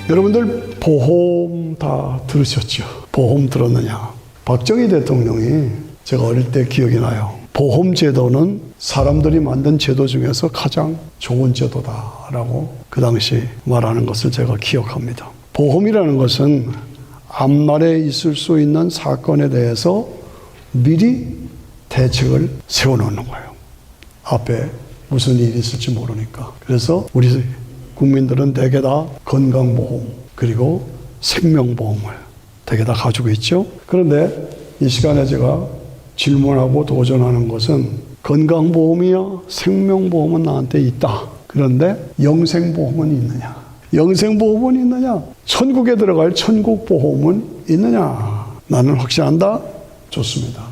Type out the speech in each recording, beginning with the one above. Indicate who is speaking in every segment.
Speaker 1: 여러분들 보험 다 들으셨죠? 보험 들었느냐? 박정희 대통령이 제가 어릴 때 기억이 나요. 보험 제도는 사람들이 만든 제도 중에서 가장 좋은 제도다라고 그 당시 말하는 것을 제가 기억합니다. 보험이라는 것은 앞날에 있을 수 있는 사건에 대해서 미리 대책을 세워놓는 거예요. 앞에 무슨 일이 있을지 모르니까. 그래서 우리 국민들은 대개 다 건강보험 그리고 생명보험을 대개 다 가지고 있죠. 그런데 이 시간에 제가 질문하고 도전하는 것은 건강보험이야 생명보험은 나한테 있다. 그런데 영생보험은 있느냐? 영생보험은 있느냐? 천국에 들어갈 천국보험은 있느냐? 나는 확신한다? 좋습니다.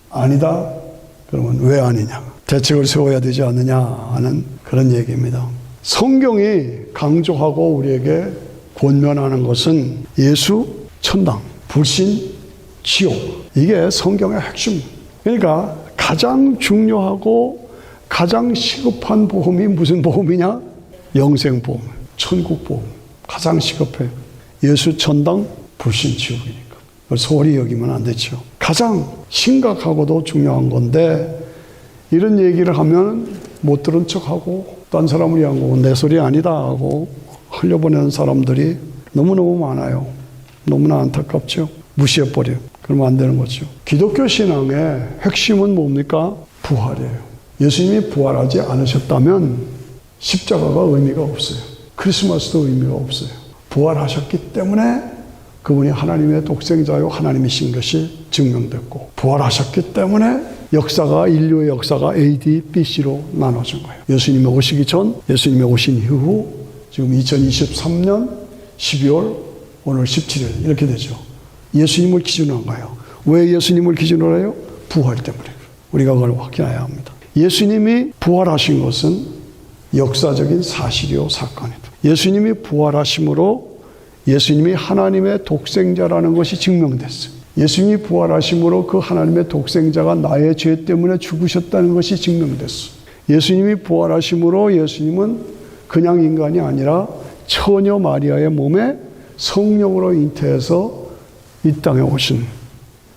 Speaker 1: 아니다? 그러면 왜 아니냐? 대책을 세워야 되지 않느냐 하는 그런 얘기입니다. 성경이 강조하고 우리에게 권면하는 것은 예수, 천당, 불신, 지옥. 이게 성경의 핵심. 그러니까 가장 중요하고 가장 시급한 보험이 무슨 보험이냐? 영생보험, 천국보험. 가장 시급해요. 예수, 천당, 불신, 지옥이니까. 그걸 소홀히 여기면 안 되죠. 가장 심각하고도 중요한 건데 이런 얘기를 하면 못 들은 척하고 딴 사람을 위한 거고 내 소리 아니다 하고 흘려보내는 사람들이 너무너무 많아요. 너무나 안타깝죠. 무시해버려요. 그러면 안 되는 거죠. 기독교 신앙의 핵심은 뭡니까? 부활이에요. 예수님이 부활하지 않으셨다면 십자가가 의미가 없어요. 크리스마스도 의미가 없어요. 부활하셨기 때문에 그분이 하나님의 독생자요 하나님이신 것이 증명됐고 부활하셨기 때문에 역사가 인류의 역사가 AD, BC로 나눠진 거예요. 예수님이 오시기 전, 예수님이 오신 이후 지금 2023년 12월 오늘 17일 이렇게 되죠. 예수님을 기준으로 한 거예요. 왜 예수님을 기준으로 해요? 부활 때문에. 우리가 그걸 확인해야 합니다. 예수님이 부활하신 것은 역사적인 사실이요 사건이다. 예수님이 부활하심으로 예수님이 하나님의 독생자라는 것이 증명됐어요. 예수님이 부활하심으로 그 하나님의 독생자가 나의 죄 때문에 죽으셨다는 것이 증명됐어요. 예수님이 부활하심으로 예수님은 그냥 인간이 아니라 처녀 마리아의 몸에 성령으로 잉태해서 이 땅에 오신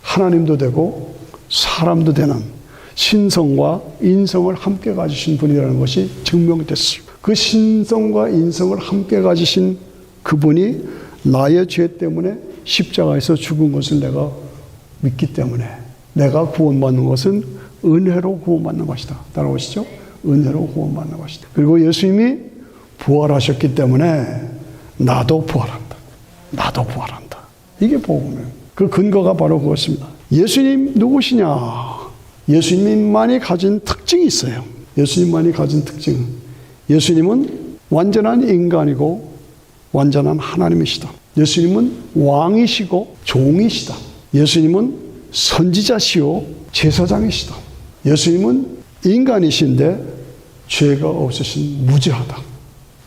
Speaker 1: 하나님도 되고 사람도 되는 신성과 인성을 함께 가지신 분이라는 것이 증명됐어요. 그 신성과 인성을 함께 가지신 그분이 나의 죄 때문에 십자가에서 죽은 것을 내가 믿기 때문에 내가 구원받는 것은 은혜로 구원받는 것이다. 따라오시죠? 은혜로 구원받는 것이다. 그리고 예수님이 부활하셨기 때문에 나도 부활한다. 나도 부활한다. 이게 복음이에요. 그 근거가 바로 그것입니다. 예수님 누구시냐? 예수님만이 가진 특징이 있어요. 예수님만이 가진 특징. 예수님은 완전한 인간이고 완전한 하나님이시다. 예수님은 왕이시고 종이시다. 예수님은 선지자시요 제사장이시다. 예수님은 인간이신데 죄가 없으신 무죄하다.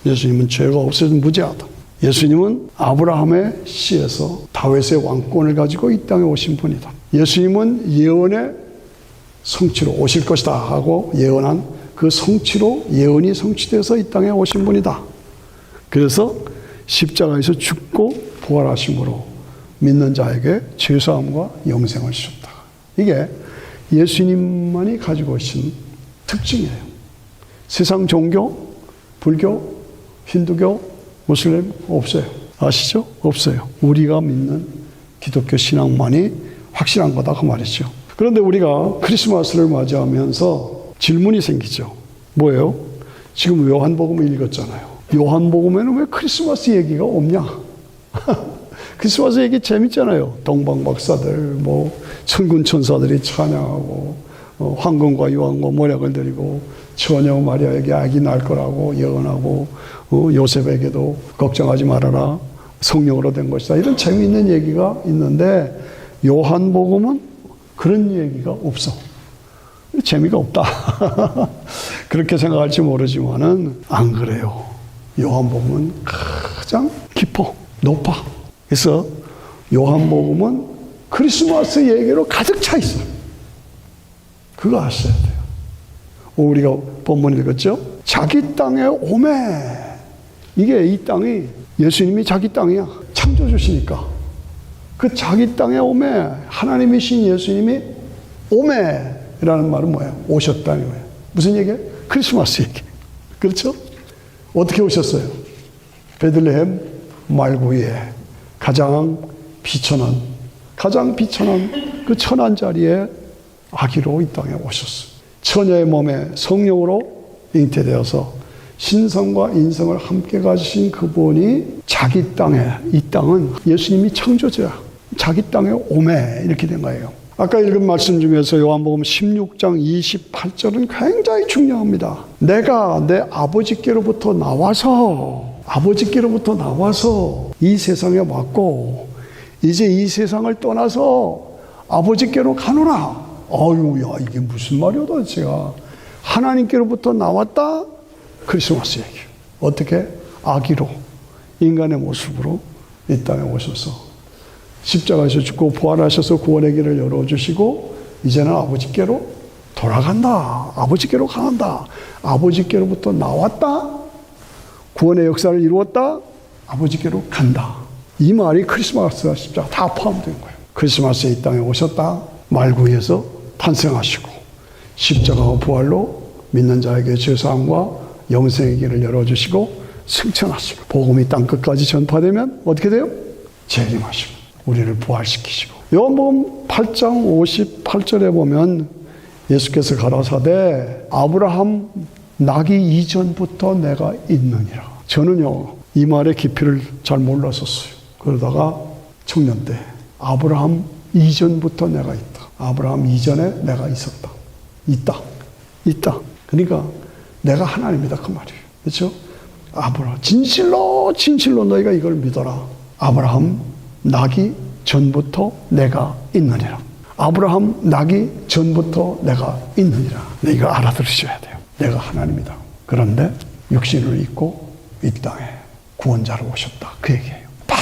Speaker 1: 예수님은 죄가 없으신 무죄하다. 예수님은 아브라함의 씨에서 다윗의 왕권을 가지고 이 땅에 오신 분이다. 예수님은 예언의 성취로 오실 것이다 하고 예언한 그 성취로 예언이 성취돼서 이 땅에 오신 분이다. 그래서 십자가에서 죽고 부활하심으로 믿는 자에게 죄사함과 영생을 주셨다. 이게 예수님만이 가지고 계신 특징이에요. 세상 종교, 불교, 힌두교, 무슬림 없어요. 아시죠? 없어요. 우리가 믿는 기독교 신앙만이 확실한 거다 그 말이죠. 그런데 우리가 크리스마스를 맞이하면서 질문이 생기죠. 뭐예요? 지금 요한복음을 읽었잖아요. 요한복음에는 왜 크리스마스 얘기가 없냐? 크리스마스 얘기 재밌잖아요. 동방박사들, 천군 천사들이 찬양하고, 황금과 유황과 모략을 드리고, 처녀 마리아에게 아기 날 거라고 예언하고, 요셉에게도 걱정하지 말아라. 성령으로 된 것이다. 이런 재미있는 얘기가 있는데, 요한복음은 그런 얘기가 없어. 재미가 없다. 그렇게 생각할지 모르지만은, 안 그래요. 요한복음은 가장 깊어, 높아. 그래서 요한복음은 크리스마스 얘기로 가득 차 있어요. 그거 아셔야 돼요. 우리가 본문 읽었죠? 자기 땅에 오매. 이게 이 땅이 예수님이 자기 땅이야. 창조주시니까. 그 자기 땅에 오매, 하나님이신 예수님이 오매라는 말은 뭐예요? 오셨다는 거예요. 무슨 얘기예요? 크리스마스 얘기. 그렇죠? 어떻게 오셨어요? 베들레헴 말구이에 가장 비천한 그 천한 자리에 아기로 이 땅에 오셨어요. 처녀의 몸에 성령으로 잉태되어서 신성과 인성을 함께 가지신 그분이 자기 땅에, 이 땅은 예수님이 창조자야. 자기 땅에 오매 이렇게 된 거예요. 아까 읽은 말씀 중에서 요한복음 16장 28절은 굉장히 중요합니다. 내가 내 아버지께로부터 나와서 이 세상에 왔고 이제 이 세상을 떠나서 아버지께로 가노라. 야, 이게 무슨 말이야 도대체가. 하나님께로부터 나왔다. 크리스마스 얘기. 어떻게? 아기로 인간의 모습으로 이 땅에 오셔서 십자가에서 죽고 부활하셔서 구원의 길을 열어주시고 이제는 아버지께로 돌아간다. 아버지께로 간다. 아버지께로부터 나왔다. 구원의 역사를 이루었다. 아버지께로 간다. 이 말이 크리스마스와 십자가 다 포함된 거예요. 크리스마스에 이 땅에 오셨다. 말구이에서 탄생하시고 십자가와 부활로 믿는 자에게 죄사함과 영생의 길을 열어주시고 승천하시고 복음이 땅끝까지 전파되면 어떻게 돼요? 재림하시고 우리를 부활시키시고. 요한복음 8장 58절에 보면 예수께서 가라사대 아브라함 나기 이전부터 내가 있느니라. 저는요 이 말의 깊이를 잘 몰랐었어요. 그러다가 청년 때 아브라함 이전부터 내가 있다. 아브라함 이전에 내가 있었다. 있다. 그러니까 내가 하나님이다 그 말이에요. 그렇죠? 아브라함 진실로 너희가 이걸 믿어라. 아브라함 나기 전부터 내가 있느니라. 아브라함 나기 전부터 내가 있느니라. 이걸 알아들으셔야 돼요. 내가 하나님이다. 그런데 육신을 입고 이 땅에 구원자로 오셨다. 그 얘기예요. 다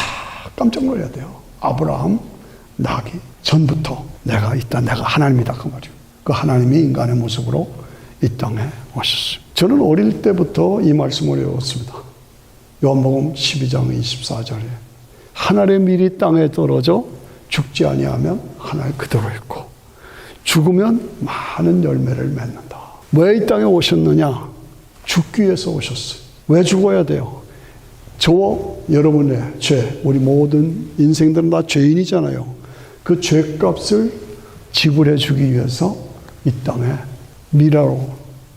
Speaker 1: 깜짝 놀라야 돼요. 아브라함 나기 전부터 내가 있다. 내가 하나님이다. 그 말이에요. 그 하나님이 인간의 모습으로 이 땅에 오셨어요. 저는 어릴 때부터 이 말씀을 외웠습니다. 요한복음 12장 24절에 하늘의 밀이 땅에 떨어져 죽지 아니하면 하늘 그대로 있고 죽으면 많은 열매를 맺는다. 왜 이 땅에 오셨느냐? 죽기 위해서 오셨어요. 왜 죽어야 돼요? 저와 여러분의 죄, 우리 모든 인생들은 다 죄인이잖아요. 그 죄값을 지불해 주기 위해서 이 땅에 미라로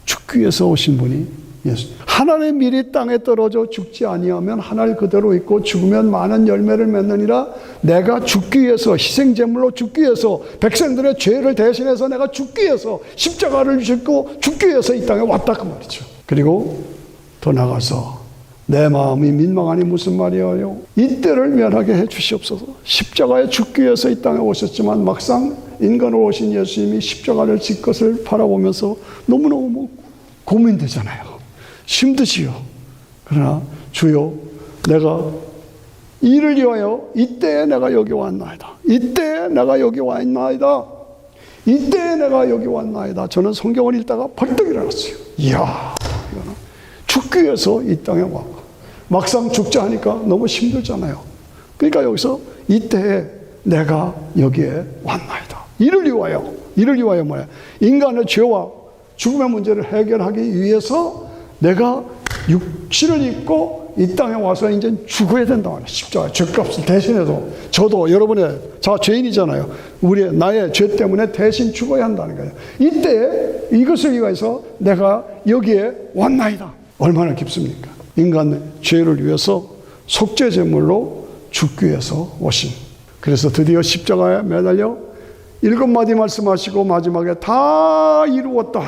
Speaker 1: 죽기 위해서 오신 분이 예수. 하늘의 밀이 땅에 떨어져 죽지 아니하면 하늘 그대로 있고 죽으면 많은 열매를 맺느니라. 내가 죽기 위해서 희생제물로 죽기 위해서 백성들의 죄를 대신해서 내가 죽기 위해서 십자가를 짓고 죽기 위해서 이 땅에 왔다 그 말이죠. 그리고 더 나가서 내 마음이 민망하니 무슨 말이에요? 이때를 면하게 해 주시옵소서. 십자가에 죽기 위해서 이 땅에 오셨지만 막상 인간으로 오신 예수님이 십자가를 질 것을 바라보면서 너무너무 고민되잖아요. 힘드시요. 그러나 주여 내가 이를 위하여 이때에 내가 여기 왔나이다. 이때에 내가 여기 왔나이다. 이때에 내가 여기 왔나이다. 저는 성경을 읽다가 벌떡 일어났어요. 이야, 이거는 죽기 위해서 이 땅에 왔고 막상 죽자 하니까 너무 힘들잖아요. 그러니까 여기서 이때에 내가 여기에 왔나이다. 이를 위하여 뭐야? 인간의 죄와 죽음의 문제를 해결하기 위해서 내가 육신을 입고 이 땅에 와서 이제 죽어야 된다 말이야. 십자가 죄값을 대신해서 저도 여러분의 죄인이잖아요. 나의 죄 때문에 대신 죽어야 한다는 거예요. 이때 이것을 위해서 내가 여기에 왔나이다. 얼마나 깊습니까? 인간의 죄를 위해서 속죄제물로 죽기 위해서 오신. 그래서 드디어 십자가에 매달려 7마디 말씀하시고 마지막에 다 이루었다.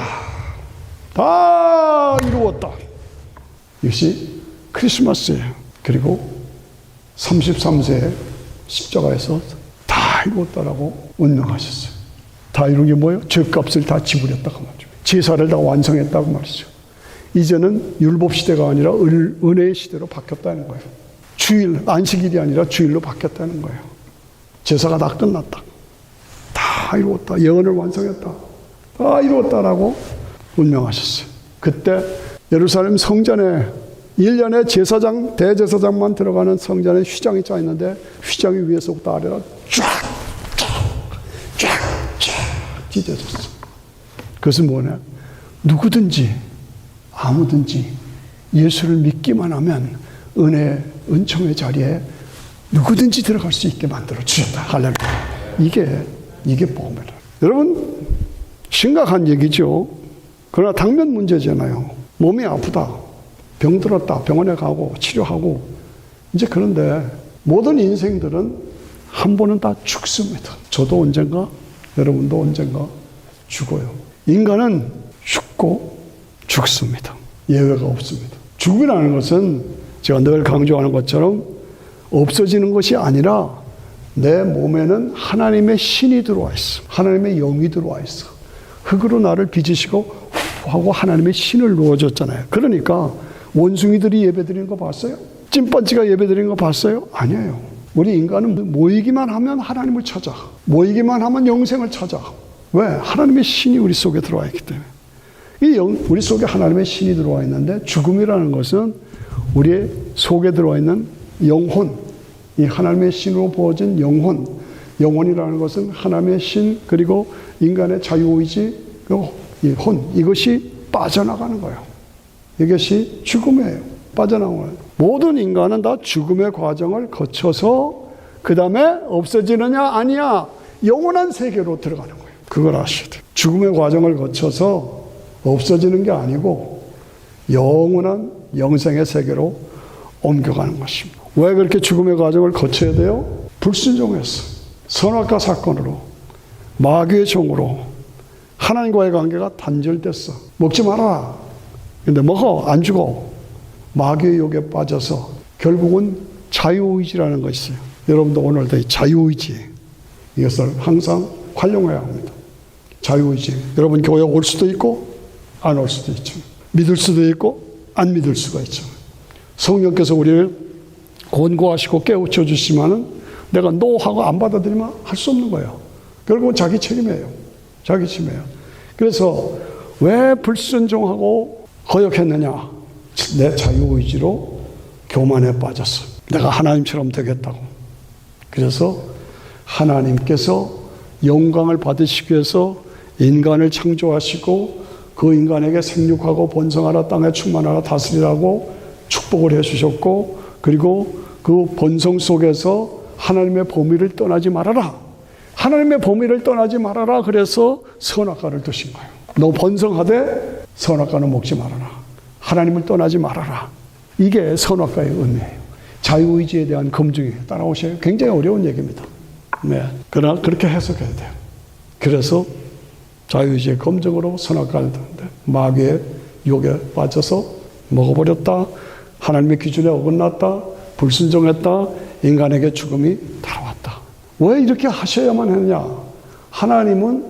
Speaker 1: 다 이루었다. 이것이 크리스마스예요. 그리고 33세에 십자가에서 다 이루었다라고 운명하셨어요. 다 이룬 게 뭐예요? 죄값을 다 지불했다고 말이죠. 제사를 다 완성했다고 말이죠. 이제는 율법 시대가 아니라 은혜의 시대로 바뀌었다는 거예요. 주일, 안식일이 아니라 주일로 바뀌었다는 거예요. 제사가 다 끝났다. 다 이루었다. 예언을 완성했다. 다 이루었다라고 운명하셨어요. 그때 예루살렘 성전에 1년에 제사장, 대제사장만 들어가는 성전에 휘장이 짜 있는데 휘장이 위에서부터 아래로 쫙 찢어졌어. 그것은 뭐냐? 누구든지 아무든지 예수를 믿기만 하면 은총의 자리에 누구든지 들어갈 수 있게 만들어 주셨다. 할렐루야. 이게 복음이다. 여러분, 심각한 얘기죠. 그러나 당면 문제잖아요. 몸이 아프다, 병들었다, 병원에 가고 치료하고. 이제 그런데 모든 인생들은 한 번은 다 죽습니다. 저도 언젠가, 여러분도 언젠가 죽어요. 인간은 죽고 죽습니다. 예외가 없습니다. 죽음이라는 것은 제가 늘 강조하는 것처럼 없어지는 것이 아니라 내 몸에는 하나님의 신이 들어와 있어. 하나님의 영이 들어와 있어. 흙으로 나를 빚으시고 하고 하나님의 신을 놓아줬잖아요. 그러니까 원숭이들이 예배드리는 거 봤어요? 찐빵지가 예배드리는 거 봤어요? 아니에요. 우리 인간은 모이기만 하면 하나님을 찾아. 모이기만 하면 영생을 찾아. 왜? 하나님의 신이 우리 속에 들어와 있기 때문에. 우리 속에 하나님의 신이 들어와 있는데 죽음이라는 것은 우리 속에 들어와 있는 영혼, 이 하나님의 신으로 부어진 영혼이라는 것은 하나님의 신 그리고 인간의 자유의지, 이 혼, 이것이 빠져나가는 거예요. 이것이 죽음이에요. 빠져나가는 거예요. 모든 인간은 다 죽음의 과정을 거쳐서 그 다음에 없어지느냐 아니야 영원한 세계로 들어가는 거예요. 그걸 아셔야 돼요. 죽음의 과정을 거쳐서 없어지는 게 아니고 영원한 영생의 세계로 옮겨가는 것입니다. 왜 그렇게 죽음의 과정을 거쳐야 돼요? 불순종했어. 선악과 사건으로, 마귀의 종으로 하나님과의 관계가 단절됐어. 먹지 마라. 근데 먹어. 안 죽어. 마귀의 욕에 빠져서 결국은 자유의지라는 것이 있어요. 여러분도 오늘도 이 자유의지, 이것을 항상 활용해야 합니다. 자유의지. 여러분 교회 올 수도 있고 안 올 수도 있죠. 믿을 수도 있고 안 믿을 수가 있죠. 성령께서 우리를 권고하시고 깨우쳐 주시면은 내가 노하고 안 받아들이면 할 수 없는 거예요. 결국은 자기 책임이에요. 자기 책임이에요. 그래서 왜 불순종하고 거역했느냐? 내 자유의지로 교만에 빠졌어. 내가 하나님처럼 되겠다고. 그래서 하나님께서 영광을 받으시기 위해서 인간을 창조하시고 그 인간에게 생육하고 번성하라, 땅에 충만하라, 다스리라고 축복을 해주셨고, 그리고 그 번성 속에서 하나님의 범위를 떠나지 말아라. 하나님의 범위를 떠나지 말아라. 그래서 선악과를 드신 거예요. 너 번성하되 선악과는 먹지 말아라. 하나님을 떠나지 말아라. 이게 선악과의 의미예요. 자유의지에 대한 검증이 따라오셔요. 굉장히 어려운 얘기입니다. 네. 그러나 그렇게 해석해야 돼요. 그래서 자유의지의 검증으로 선악과를 드는데 마귀의 욕에 빠져서 먹어버렸다. 하나님의 기준에 어긋났다. 불순종했다. 인간에게 죽음이 다가왔다. 왜 이렇게 하셔야만 했냐? 하나님은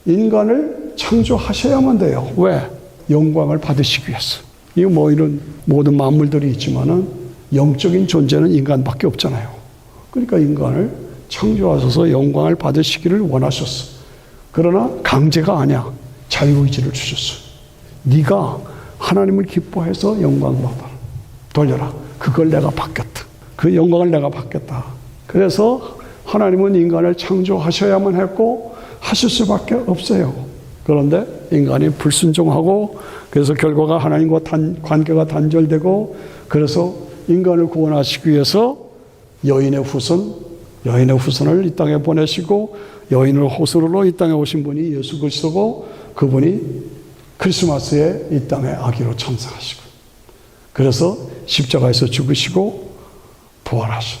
Speaker 1: 인간을 창조하셔야만 돼요. 왜? 영광을 받으시기 위해서. 이거 뭐 이런 모든 만물들이 있지만은 영적인 존재는 인간밖에 없잖아요. 그러니까 인간을 창조하셔서 영광을 받으시기를 원하셨어. 그러나 강제가 아니야. 자유의지를 주셨어. 네가 하나님을 기뻐해서 영광 받아라. 돌려라. 그걸 내가 받겠다. 그 영광을 내가 받겠다. 그래서 하나님은 인간을 창조하셔야만 했고 하실 수밖에 없어요. 그런데 인간이 불순종하고 그래서 결과가 하나님과 관계가 단절되고 그래서 인간을 구원하시기 위해서 여인의 후손을 이 땅에 보내시고 여인을 호소로 이 땅에 오신 분이 예수 그리스도고 그분이 크리스마스에 이 땅에 아기로 참석하시고 그래서 십자가에서 죽으시고 부활하신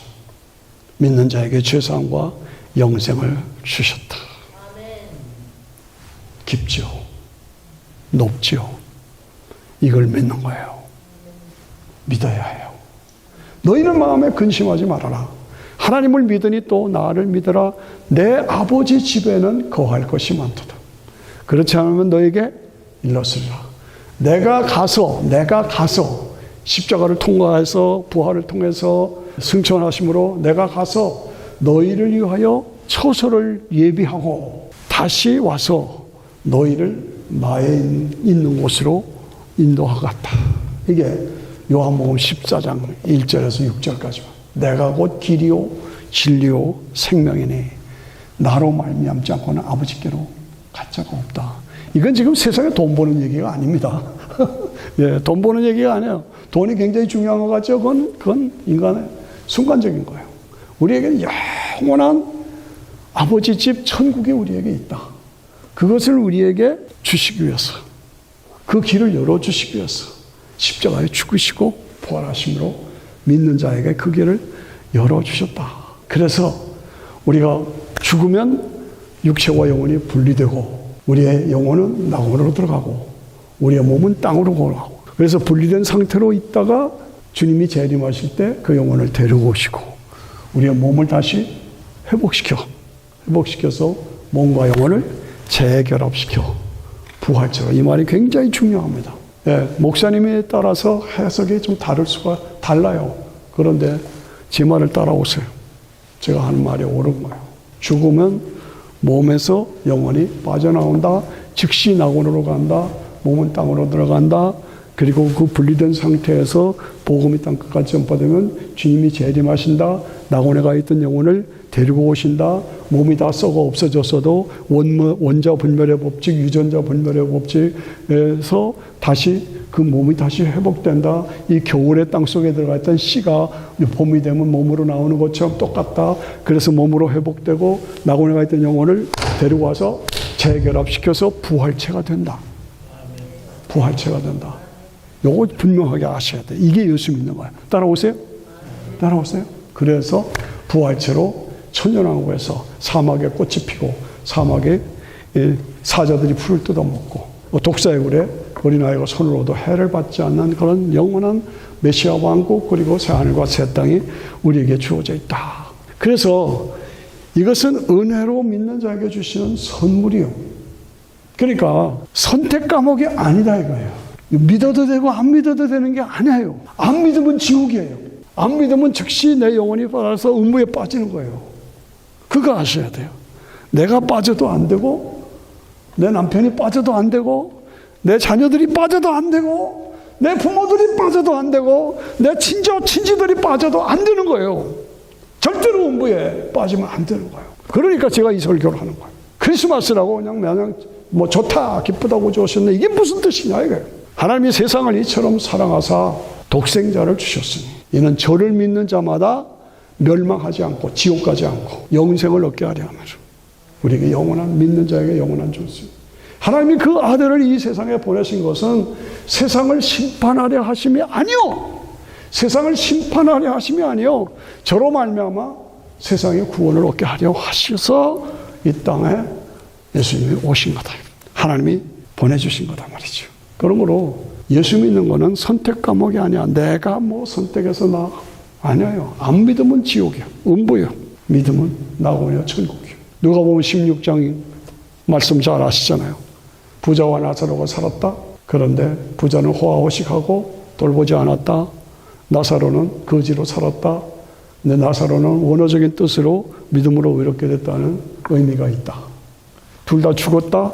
Speaker 1: 믿는 자에게 죄사함과 영생을 주셨다. 깊죠. 높죠. 이걸 믿는 거예요. 믿어야 해요. 너희는 마음에 근심하지 말아라. 하나님을 믿으니 또 나를 믿어라. 내 아버지 집에는 거할 것이 많도다. 그렇지 않으면 너에게 일렀으리라. 내가 가서 십자가를 통과해서 부활을 통해서 승천하심으로 내가 가서 너희를 위하여 처소를 예비하고 다시 와서 너희를 나의 있는 곳으로 인도하겠다. 이게 요한복음 14장 1절에서 6절까지 내가 곧 길이요 진리요 생명이니 나로 말미암지 않고는 아버지께로 갈 자가 없다. 이건 지금 세상에 돈 버는 얘기가 아닙니다. 예, 돈 버는 얘기가 아니에요. 돈이 굉장히 중요한 것 같죠? 그건 인간의 순간적인 거예요. 우리에게는 영원한 아버지 집 천국이 우리에게 있다. 그것을 우리에게 주시기 위해서, 그 길을 열어주시기 위해서 십자가에 죽으시고 부활하심으로 믿는 자에게 그 길을 열어주셨다. 그래서 우리가 죽으면 육체와 영혼이 분리되고 우리의 영혼은 낙원으로 들어가고 우리의 몸은 땅으로 걸어가고, 그래서 분리된 상태로 있다가 주님이 재림하실 때 그 영혼을 데리고 오시고 우리의 몸을 다시 회복시켜서 몸과 영혼을 재결합시켜 부활체로. 이 말이 굉장히 중요합니다. 예, 목사님에 따라서 해석이 좀 다를 수가 달라요. 그런데 제 말을 따라오세요. 제가 하는 말이 옳은 거예요. 죽으면 몸에서 영혼이 빠져나온다. 즉시 낙원으로 간다. 몸은 땅으로 들어간다. 그리고 그 분리된 상태에서 복음이 땅 끝까지 전파되면 주님이 재림하신다. 낙원에 가 있던 영혼을 데리고 오신다. 몸이 다 썩어 없어졌어도 원자 분별의 법칙, 유전자 분별의 법칙에서 다시 그 몸이 다시 회복된다. 이 겨울에 땅속에 들어가 있던 씨가 봄이 되면 몸으로 나오는 것처럼 똑같다. 그래서 몸으로 회복되고 낙원에 가 있던 영혼을 데리고 와서 재결합시켜서 부활체가 된다. 부활체가 된다. 요거 분명하게 아셔야 돼. 이게 예수 믿는 거야. 따라오세요? 따라오세요? 그래서 부활체로 천년왕국에서 사막에 꽃이 피고 사막에 사자들이 풀을 뜯어먹고 독사의 굴에 어린아이가 손을 얻어 해를 받지 않는 그런 영원한 메시아 왕국, 그리고 새하늘과 새 땅이 우리에게 주어져 있다. 그래서 이것은 은혜로 믿는 자에게 주시는 선물이요. 그러니까 선택 과목이 아니다 이거예요. 믿어도 되고 안 믿어도 되는 게 아니에요. 안 믿으면 지옥이에요. 안 믿으면 즉시 내 영혼이 빠져서 음부에 빠지는 거예요. 그거 아셔야 돼요. 내가 빠져도 안 되고 내 남편이 빠져도 안 되고 내 자녀들이 빠져도 안 되고 내 부모들이 빠져도 안 되고 내 친지들이 빠져도 안 되는 거예요. 절대로 음부에 빠지면 안 되는 거예요. 그러니까 제가 이 설교를 하는 거예요. 크리스마스라고 그냥 뭐 좋다 기쁘다고 주셨네. 이게 무슨 뜻이냐 이거예요. 하나님이 세상을 이처럼 사랑하사 독생자를 주셨으니 이는 저를 믿는 자마다 멸망하지 않고 지옥 가지 않고 영생을 얻게 하려 하면서 우리에게 영원한, 믿는 자에게 영원한 존재. 하나님이 그 아들을 이 세상에 보내신 것은 세상을 심판하려 하심이 아니요, 세상을 심판하려 하심이 아니요, 저로 말미암아 세상의 구원을 얻게 하려 하셔서 이 땅에 예수님이 오신 거다. 하나님이 보내주신 거다 말이죠. 그러므로 예수 믿는 거는 선택 과목이 아니야. 내가 뭐 선택해서 나 아니에요. 안 믿으면 지옥이야, 음부야. 믿으면 낙원이야, 천국이야. 누가복음 16장 말씀 잘 아시잖아요. 부자와 나사로가 살았다. 그런데 부자는 호화호식하고 돌보지 않았다. 나사로는 거지로 살았다. 근데 나사로는 원어적인 뜻으로 믿음으로 의롭게 됐다는 의미가 있다. 둘 다 죽었다.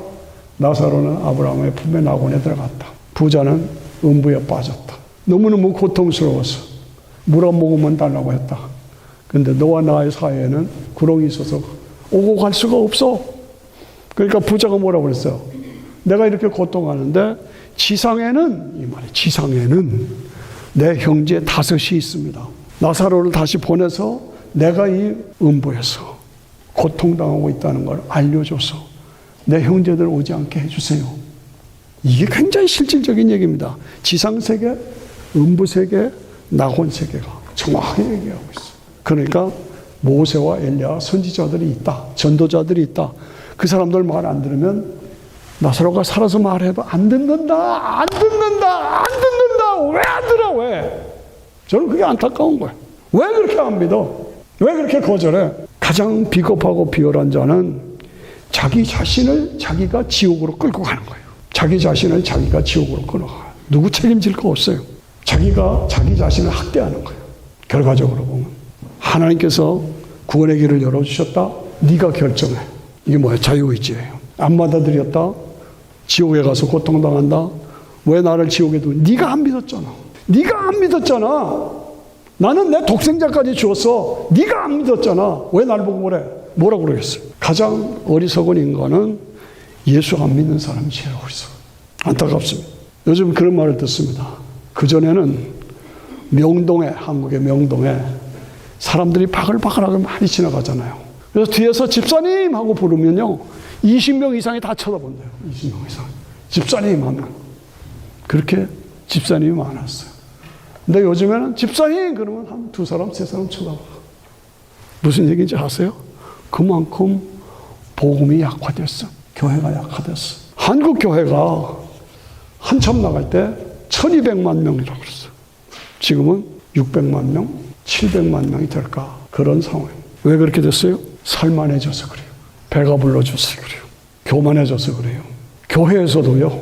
Speaker 1: 나사로는 아브라함의 품에 낙원에 들어갔다. 부자는 음부에 빠졌다. 너무너무 고통스러워서 물 한 모금만 달라고 했다. 근데 너와 나의 사이에는 구렁이 있어서 오고 갈 수가 없어. 그러니까 부자가 뭐라고 그랬어요? 내가 이렇게 고통하는데 지상에는, 이 말이 지상에는 내 형제 5이 있습니다. 나사로를 다시 보내서 내가 이 음부에서 고통당하고 있다는 걸 알려줘서 내 형제들 오지 않게 해주세요. 이게 굉장히 실질적인 얘기입니다. 지상세계, 음부세계, 낙원세계가 정확하게 얘기하고 있어요. 그러니까 모세와 엘리야 선지자들이 있다. 전도자들이 있다. 그 사람들 말 안 들으면 나사로가 살아서 말해도 안 듣는다. 안 듣는다. 안 듣는다. 왜 안 들어? 왜? 저는 그게 안타까운 거예요. 왜 그렇게 안 믿어? 왜 그렇게 거절해? 가장 비겁하고 비열한 자는 자기 자신을 자기가 지옥으로 끌고 가는 거예요. 자기 자신을 자기가 지옥으로 끌어가요. 누구 책임질 거 없어요. 자기가 자기 자신을 학대하는 거예요. 결과적으로 보면 하나님께서 구원의 길을 열어주셨다. 네가 결정해. 이게 뭐야? 자유의지예요. 안 받아들였다. 지옥에 가서 고통당한다. 왜 나를 지옥에 두고? 네가 안 믿었잖아. 네가 안 믿었잖아. 나는 내 독생자까지 주었어. 네가 안 믿었잖아. 왜 날 보고 그래? 뭐라고 그러겠어요? 가장 어리석은 인간은 예수 안 믿는 사람이 제일 어리석어요. 안타깝습니다. 요즘 그런 말을 듣습니다. 그전에는 명동에, 한국의 명동에 사람들이 바글바글하게 많이 지나가잖아요. 그래서 뒤에서 집사님 하고 부르면요, 20명 이상이 다 쳐다본대요. 20명 이상. 집사님 하면. 그렇게 집사님이 많았어요. 근데 요즘에는 집사님 그러면 한 두 사람, 세 사람 쳐다봐. 무슨 얘기인지 아세요? 그만큼 복음이 약화됐어. 교회가 약화됐어. 한국 교회가 한참 나갈 때 1200만 명이라고 그랬어요. 지금은 600만 명, 700만 명이 될까? 그런 상황이에요. 왜 그렇게 됐어요? 살만해져서 그래요. 배가 불러줘서 그래요. 교만해져서 그래요. 교회에서도요,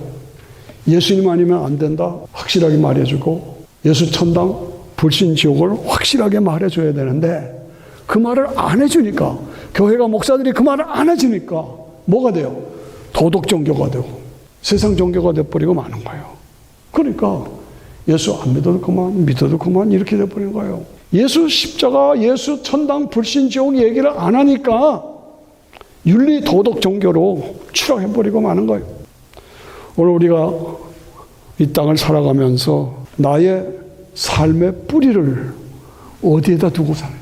Speaker 1: 예수님 아니면 안 된다 확실하게 말해주고, 예수 천당 불신 지옥을 확실하게 말해줘야 되는데, 그 말을 안 해주니까, 교회가 목사들이 그 말을 안 해주니까 뭐가 돼요? 도덕 종교가 되고 세상 종교가 돼버리고 마는 거예요. 그러니까 예수 안 믿어도 그만, 믿어도 그만, 이렇게 돼버린 거예요. 예수 십자가, 예수 천당 불신 지옥 얘기를 안 하니까 윤리 도덕 종교로 추락해버리고 마는 거예요. 오늘 우리가 이 땅을 살아가면서 나의 삶의 뿌리를 어디에다 두고 사느냐?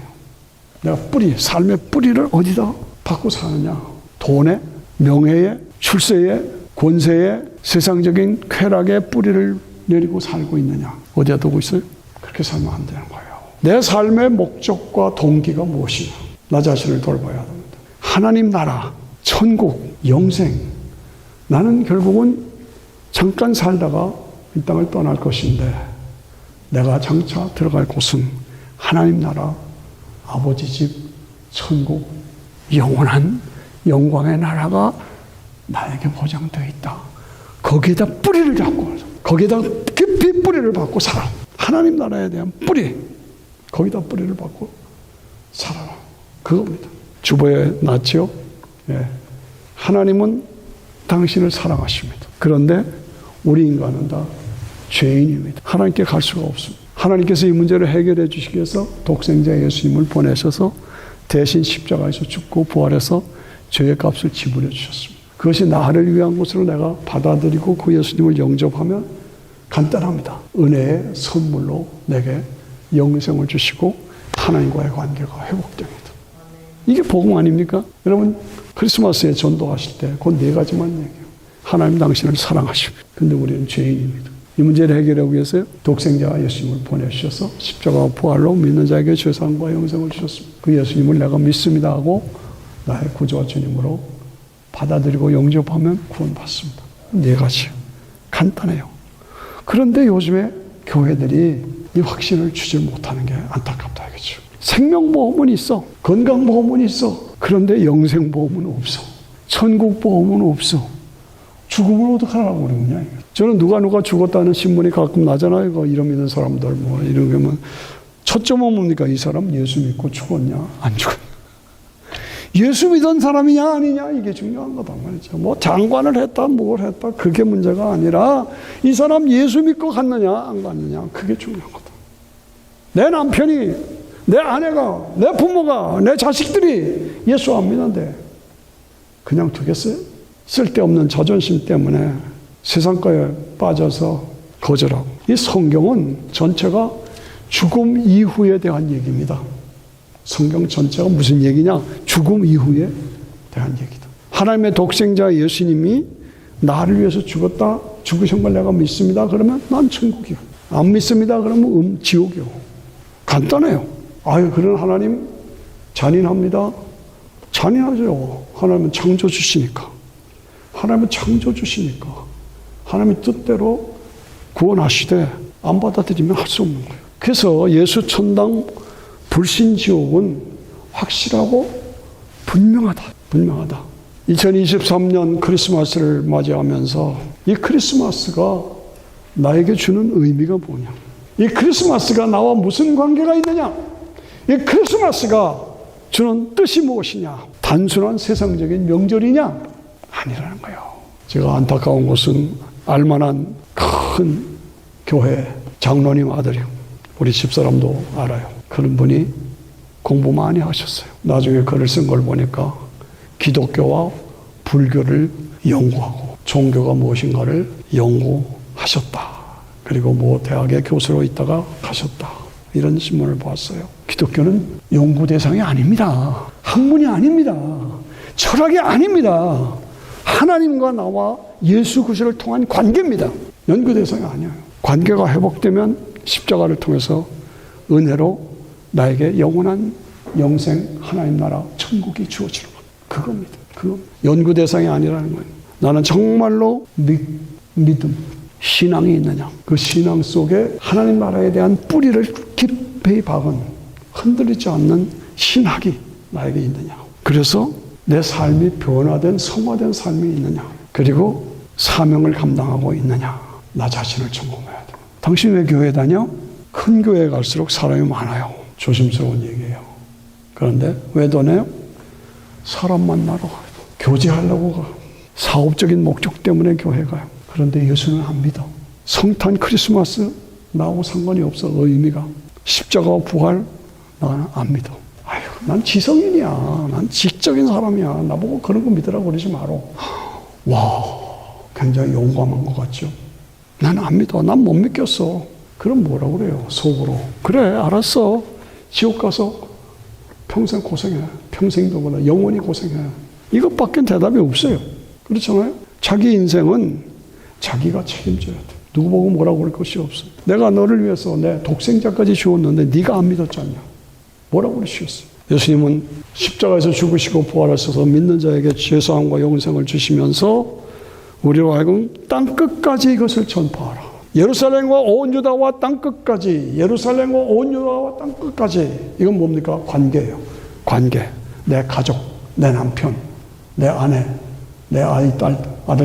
Speaker 1: 내가 삶의 뿌리를 어디다 받고 사느냐? 돈에, 명예에, 출세에, 권세에, 세상적인 쾌락에 뿌리를 내리고 살고 있느냐? 어디다 두고 있어요? 그렇게 살면 안 되는 거예요. 내 삶의 목적과 동기가 무엇이냐? 나 자신을 돌봐야 합니다. 하나님 나라, 천국, 영생. 나는 결국은 잠깐 살다가 이 땅을 떠날 것인데, 내가 장차 들어갈 곳은 하나님 나라, 아버지 집, 천국, 영원한 영광의 나라가 나에게 보장되어 있다. 거기에다 뿌리를 잡고, 거기에다 깊이 뿌리를 받고 살아. 하나님 나라에 대한 뿌리, 거기다 뿌리를 받고 살아라. 그겁니다. 주보에 놨죠. 예. 하나님은 당신을 사랑하십니다. 그런데 우리 인간은 다 죄인입니다. 하나님께 갈 수가 없습니다. 하나님께서 이 문제를 해결해 주시기 위해서 독생자 예수님을 보내셔서 대신 십자가에서 죽고 부활해서 죄의 값을 지불해 주셨습니다. 그것이 나를 위한 것으로 내가 받아들이고 그 예수님을 영접하면 간단합니다. 은혜의 선물로 내게 영생을 주시고 하나님과의 관계가 회복됩니다. 이게 복음 아닙니까? 여러분 크리스마스에 전도하실 때 그 네 가지만 얘기해요. 하나님 당신을 사랑하십니다. 근데 우리는 죄인입니다. 이 문제를 해결하기 위해서 독생자 예수님을 보내주셔서 십자가와 부활로 믿는 자에게 죄사함과 영생을 주셨습니다. 그 예수님을 내가 믿습니다 하고 나의 구주와 주님으로 받아들이고 영접하면 구원받습니다. 네 가지. 간단해요. 그런데 요즘에 교회들이 이 확신을 주지 못하는 게 안타깝다 하겠죠. 생명보험은 있어. 건강보험은 있어. 그런데 영생보험은 없어. 천국보험은 없어. 죽으면 어떡하라고 그러느냐. 저는 누가 죽었다는 신문이 가끔 나잖아요. 이거 이름 있는 사람들 뭐 이런 거면 초점은 뭡니까? 이 사람 예수 믿고 죽었냐? 안 죽었냐? 예수 믿은 사람이냐 아니냐? 이게 중요한 거다 말이죠. 뭐 장관을 했다 뭘 했다 그게 문제가 아니라 이 사람 예수 믿고 갔느냐 안 갔느냐 그게 중요한 거다. 내 남편이, 내 아내가, 내 부모가, 내 자식들이 예수 안 믿는데 그냥 두겠어요? 쓸데없는 자존심 때문에 세상가에 빠져서 거절하고. 이 성경은 전체가 죽음 이후에 대한 얘기입니다. 성경 전체가 무슨 얘기냐? 죽음 이후에 대한 얘기다. 하나님의 독생자 예수님이 나를 위해서 죽었다, 죽으신 걸 내가 믿습니다. 그러면 난 천국이요. 안 믿습니다. 그러면 지옥이요. 간단해요. 아유, 그런 하나님 잔인합니다. 잔인하죠. 하나님은 창조주시니까. 하나님은 창조주시니까. 하나님의 뜻대로 구원하시되 안 받아들이면 할 수 없는 거예요. 그래서 예수 천당 불신지옥은 확실하고 분명하다. 분명하다. 2023년 크리스마스를 맞이하면서 이 크리스마스가 나에게 주는 의미가 뭐냐? 이 크리스마스가 나와 무슨 관계가 있느냐? 이 크리스마스가 주는 뜻이 무엇이냐? 단순한 세상적인 명절이냐? 아니라는 거예요. 제가 안타까운 것은 알만한 큰 교회, 장로님 아들이요. 우리 집사람도 알아요. 그런 분이 공부 많이 하셨어요. 나중에 글을 쓴 걸 보니까 기독교와 불교를 연구하고 종교가 무엇인가를 연구하셨다. 그리고 뭐 대학의 교수로 있다가 가셨다. 이런 신문을 보았어요. 기독교는 연구 대상이 아닙니다. 학문이 아닙니다. 철학이 아닙니다. 하나님과 나와 예수 그리스도를 통한 관계입니다. 연구 대상이 아니에요. 관계가 회복되면 십자가를 통해서 은혜로 나에게 영원한 영생, 하나님 나라, 천국이 주어지는 것. 그겁니다. 그거 연구 대상이 아니라는 거예요. 나는 정말로 믿음, 신앙이 있느냐. 그 신앙 속에 하나님 나라에 대한 뿌리를 깊이 박은 흔들리지 않는 신학이 나에게 있느냐. 그래서 내 삶이 변화된 성화된 삶이 있느냐. 그리고 사명을 감당하고 있느냐. 나 자신을 점검해야 돼. 당신 왜 교회 다녀? 큰 교회에 갈수록 사람이 많아요. 조심스러운 얘기예요. 그런데 왜 다녀요? 사람 만나러 가요. 교제하려고 가요. 사업적인 목적 때문에 교회 가요. 그런데 예수는 안 믿어. 성탄 크리스마스 나하고 상관이 없어. 의미가. 십자가와 부활 나는 안 믿어. 아유, 난 지성인이야. 난 지적인 사람이야. 나보고 그런 거 믿으라고 그러지 마라. 와, 굉장히 용감한 것 같죠. 난 안 믿어. 난 못 믿겠어. 그럼 뭐라고 그래요? 속으로. 그래, 알았어. 지옥 가서 평생 고생해. 평생도 보다 영원히 고생해. 이것밖에 대답이 없어요. 그렇잖아요? 자기 인생은 자기가 책임져야 돼. 누구 보고 뭐라고 그럴 것이 없어. 내가 너를 위해서 내 독생자까지 주었는데 네가 안 믿었잖냐. 뭐라고 그러시겠어. 예수님은 십자가에서 죽으시고 부활하셔서 믿는 자에게 죄사함과 영생을 주시면서 우리로 하여금 땅끝까지 이것을 전파하라. 예루살렘과 온 유다와 땅끝까지, 예루살렘과 온 유다와 땅끝까지. 이건 뭡니까? 관계예요. 관계. 내 가족, 내 남편, 내 아내, 내 아들,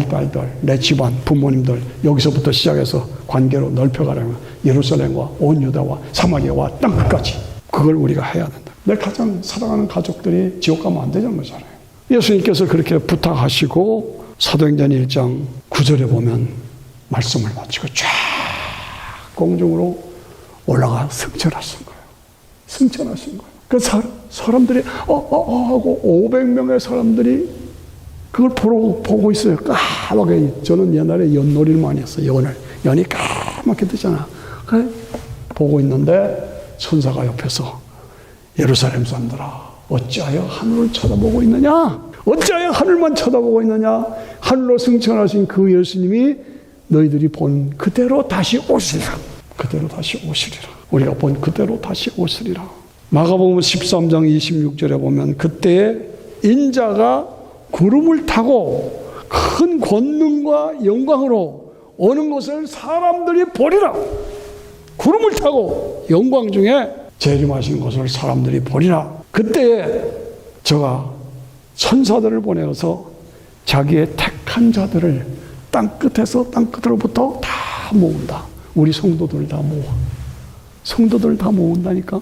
Speaker 1: 딸들, 내 집안, 부모님들, 여기서부터 시작해서 관계로 넓혀가려면 예루살렘과 온 유다와 사마리아와 땅끝까지. 그걸 우리가 해야 된다. 내 가장 사랑하는 가족들이 지옥 가면 안 되는 거잖아요. 예수님께서 그렇게 부탁하시고 사도행전 1장 9절에 보면 말씀을 마치고 쫙 공중으로 올라가 승천하신 거예요. 승천하신 거예요. 그 사람들이 하고 500명의 사람들이 그걸 보고 있어요. 까맣게. 저는 옛날에 연놀이를 많이 했어요. 연이 까맣게 뜨잖아. 그래 보고 있는데 천사가 옆에서 예루살렘 사람들아 어찌하여 하늘을 쳐다보고 있느냐? 어찌하여 하늘만 쳐다보고 있느냐? 하늘로 승천하신 그 예수님이 너희들이 본 그대로 다시 오시리라. 그대로 다시 오시리라. 우리가 본 그대로 다시 오시리라. 마가복음 13장 26절에 보면 그때에 인자가 구름을 타고 큰 권능과 영광으로 오는 것을 사람들이 보리라. 구름을 타고 영광 중에 재림하신 것을 사람들이 보리라. 그때에 저가 천사들을 보내어서 자기의 택한 자들을 땅끝에서 땅끝으로부터 다 모은다. 우리 성도들 다 모아. 성도들 다 모은다니까.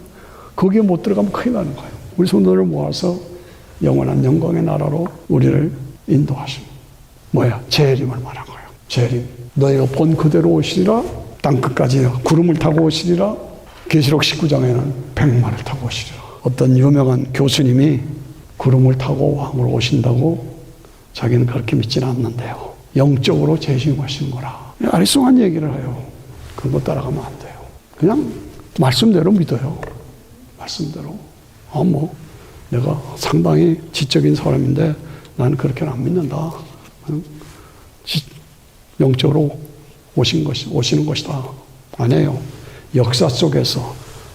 Speaker 1: 거기에 못 들어가면 큰일 나는 거예요. 우리 성도들을 모아서 영원한 영광의 나라로 우리를 인도하신 뭐야? 재림을 말한 거예요. 재림. 너희가 본 그대로 오시리라. 땅끝까지 구름을 타고 오시리라. 계시록 19장에는 백마를 타고 오시리라. 어떤 유명한 교수님이 구름을 타고 왕으로 오신다고 자기는 그렇게 믿지는 않는데요. 영적으로 재림하시는 거라. 아리송한 얘기를 해요. 그런 거 따라가면 안 돼요. 그냥 말씀대로 믿어요. 말씀대로. 내가 상당히 지적인 사람인데 나는 그렇게는 안 믿는다. 영적으로 오시는 것이다. 아니에요. 역사 속에서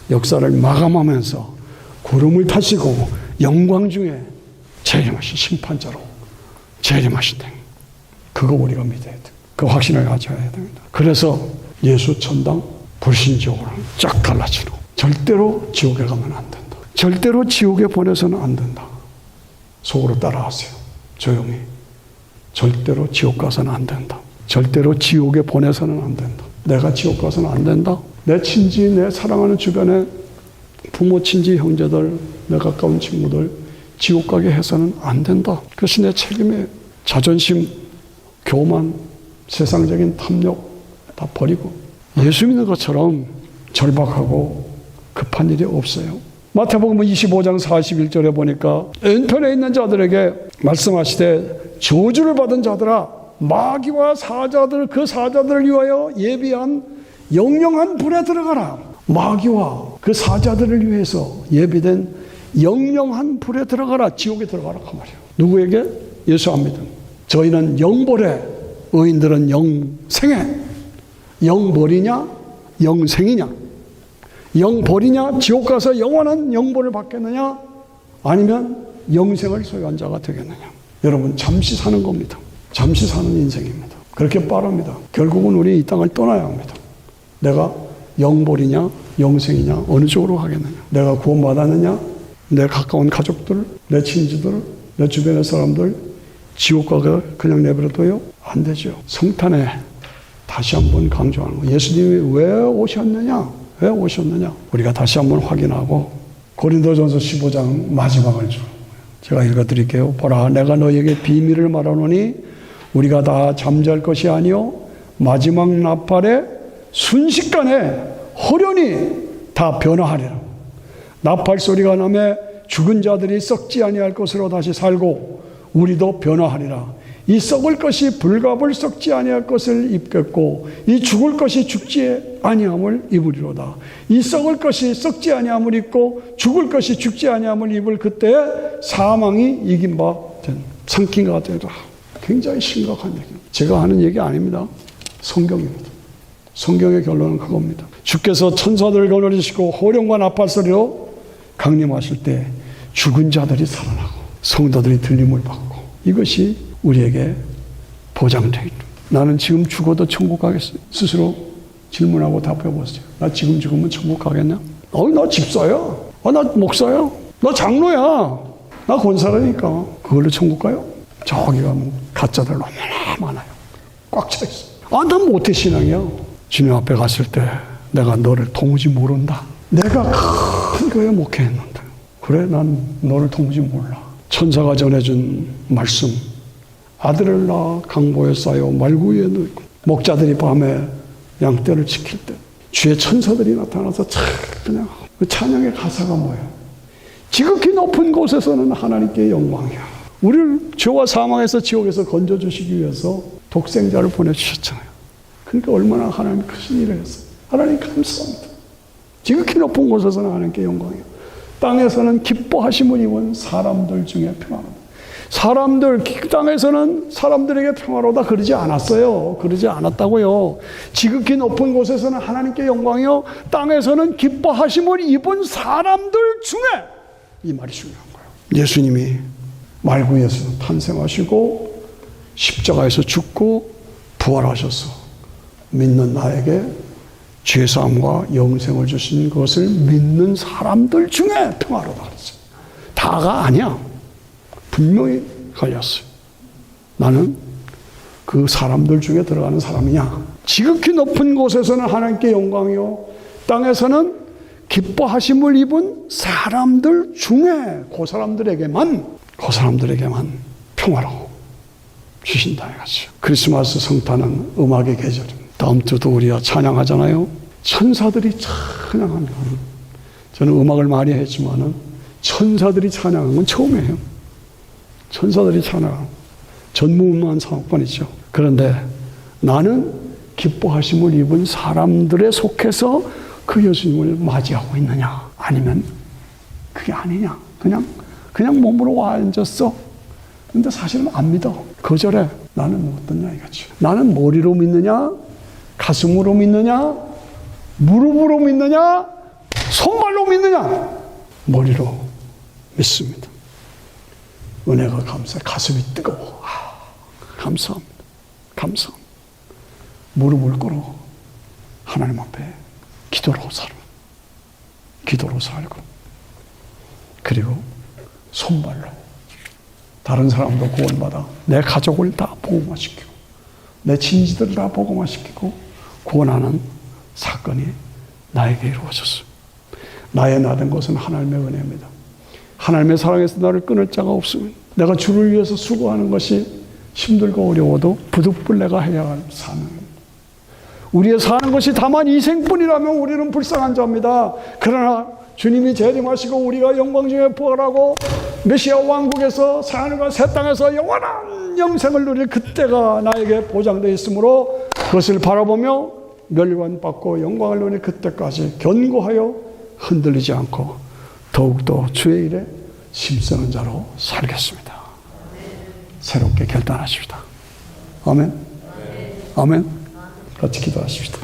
Speaker 1: 역사를 마감하면서 구름을 타시고 영광 중에 재림하신 심판자로 재림하신다. 그거 우리가 믿어야 돼. 그 확신을 가져야 됩니다. 그래서 예수 천당 불신지옥으로 쫙 갈라치고 절대로 지옥에 가면 안 된다. 절대로 지옥에 보내서는 안 된다. 속으로 따라하세요. 조용히. 절대로 지옥 가서는 안 된다. 절대로 지옥에 보내서는 안 된다. 내가 지옥 가서는 안 된다. 내 친지, 내 사랑하는 주변에 부모, 친지, 형제들, 내 가까운 친구들 지옥 가게 해서는 안 된다. 그것이 내 책임이에요. 자존심, 교만, 세상적인 탐욕 다 버리고 예수 믿는 것처럼 절박하고 급한 일이 없어요. 마태복음 25장 41절에 보니까 왼편에 있는 자들에게 말씀하시되 저주를 받은 자들아 마귀와 사자들 그 사자들을 위하여 예비한 영영한 불에 들어가라. 마귀와 그 사자들을 위해서 예비된 영영한 불에 들어가라. 지옥에 들어가라 그 말이에요. 누구에게? 예수 안 믿음. 저희는 영벌에 의인들은 영생에. 영벌이냐 영생이냐, 영벌이냐 지옥 가서 영원한 영벌을 받겠느냐 아니면 영생을 소유한 자가 되겠느냐. 여러분 잠시 사는 겁니다. 잠시 사는 인생입니다. 그렇게 빠릅니다. 결국은 우리 이 땅을 떠나야 합니다. 내가 영벌이냐 영생이냐 어느 쪽으로 가겠느냐. 내가 구원받았느냐, 내 가까운 가족들, 내 친지들, 내 주변의 사람들 지옥 가게 그냥 내버려둬요? 안 되죠. 성탄에 다시 한번 강조하는 거예요. 예수님이 왜 오셨느냐? 왜 오셨느냐? 우리가 다시 한번 확인하고 고린도전서 15장 마지막을 제가 읽어드릴게요. 보라 내가 너에게 비밀을 말하노니 우리가 다 잠잘 것이 아니요 마지막 나팔에 순식간에 호련히 다 변화하리라. 나팔 소리가 나매 죽은 자들이 썩지 아니할 것으로 다시 살고 우리도 변화하리라. 이 썩을 것이 불갑을 썩지 아니할 것을 입겠고 이 죽을 것이 죽지 아니함을 입으리로다. 이 썩을 것이 썩지 아니함을 입고 죽을 것이 죽지 아니함을 입을 그때에 사망이 이긴 바 된 상킹가 되더라. 굉장히 심각한 얘기입니다. 제가 하는 얘기 아닙니다. 성경입니다. 성경의 결론은 그겁니다. 주께서 천사들을 거느리시고 호령과 나팔 소리로 강림하실 때 죽은 자들이 살아나고 성도들이 들림을 받고 이것이 우리에게 보장되어 있는. 나는 지금 죽어도 천국 가겠어요? 스스로 질문하고 답해보세요. 나 지금 죽으면 천국 가겠냐? 나 집사야. 나 목사야. 나 장로야. 나 권사라니까. 그걸로 천국 가요? 저기 가면 가짜들 얼마나 많아요. 꽉 차 있어. 난 모태신앙이야. 주님 앞에 갔을 때 내가 너를 도무지 모른다. 내가 큰 교회 목회했는데 그래 난 너를 도무지 몰라. 천사가 전해준 말씀 아들을 낳아 강보에 쌓여 말구 위에 놓고 목자들이 밤에 양떼를 지킬 때 주의 천사들이 나타나서 그냥 그 찬양의 가사가 뭐예요? 지극히 높은 곳에서는 하나님께 영광이야. 우리를 죄와 사망에서 지옥에서 건져주시기 위해서 독생자를 보내주셨잖아요. 그러니까 얼마나 하나님 크신 일을 했어요. 하나님 감사합니다. 지극히 높은 곳에서는 하나님께 영광이야. 땅에서는 기뻐하심을 입은 사람들 중에 평안하다. 사람들, 땅에서는 사람들에게 평화로다 그러지 않았어요. 그러지 않았다고요. 지극히 높은 곳에서는 하나님께 영광이요. 땅에서는 기뻐하심을 입은 사람들 중에 이 말이 중요한 거예요. 예수님이 말구에서 탄생하시고 십자가에서 죽고 부활하셔서 믿는 나에게 죄사함과 영생을 주신 것을 믿는 사람들 중에 평화로다 그랬어요. 다가 아니야. 분명히 갈렸어요. 나는 그 사람들 중에 들어가는 사람이냐. 지극히 높은 곳에서는 하나님께 영광이요 땅에서는 기뻐하심을 입은 사람들 중에 그 사람들에게만 평화로 주신다 이거죠. 크리스마스 성탄은 음악의 계절입니다. 다음 주도 우리가 찬양하잖아요. 천사들이 찬양하는 저는 음악을 많이 했지만은 천사들이 찬양하는 건 처음이에요. 천사들이 찬양 전무후무한 상권이죠. 그런데 나는 기뻐하심을 입은 사람들에 속해서 그 예수님을 맞이하고 있느냐 아니면 그게 아니냐 그냥 몸으로 와 앉았어. 근데 사실은 안 믿어. 거절해. 나는 어떠냐 이거지. 나는 머리로 믿느냐 가슴으로 믿느냐 무릎으로 믿느냐 손발로 믿느냐. 머리로 믿습니다. 은혜가 감사해. 가슴이 뜨거워. 감사합니다. 감사합니다. 무릎을 꿇어 하나님 앞에 기도로 살고 그리고 손발로 다른 사람도 구원받아 내 가족을 다 복음화시키고 내 친지들을 다 복음화시키고 구원하는 사건이 나에게 이루어졌어요. 나의 나된 것은 하나님의 은혜입니다. 하나님의 사랑에서 나를 끊을 자가 없으면 내가 주를 위해서 수고하는 것이 힘들고 어려워도 부득불 내가 해야 할 사명입니다. 우리의 사는 것이 다만 이생뿐이라면 우리는 불쌍한 자입니다. 그러나 주님이 재림하시고 우리가 영광 중에 부활하고 메시아 왕국에서 새하늘과 새 땅에서 영원한 영생을 누릴 그때가 나에게 보장되어 있으므로 그것을 바라보며 멸관받고 영광을 누릴 그때까지 견고하여 흔들리지 않고 더욱더 주의 일에 힘쓰는 자로 살겠습니다. 새롭게 결단하십시다. 아멘. 아멘. 같이 기도하십시다.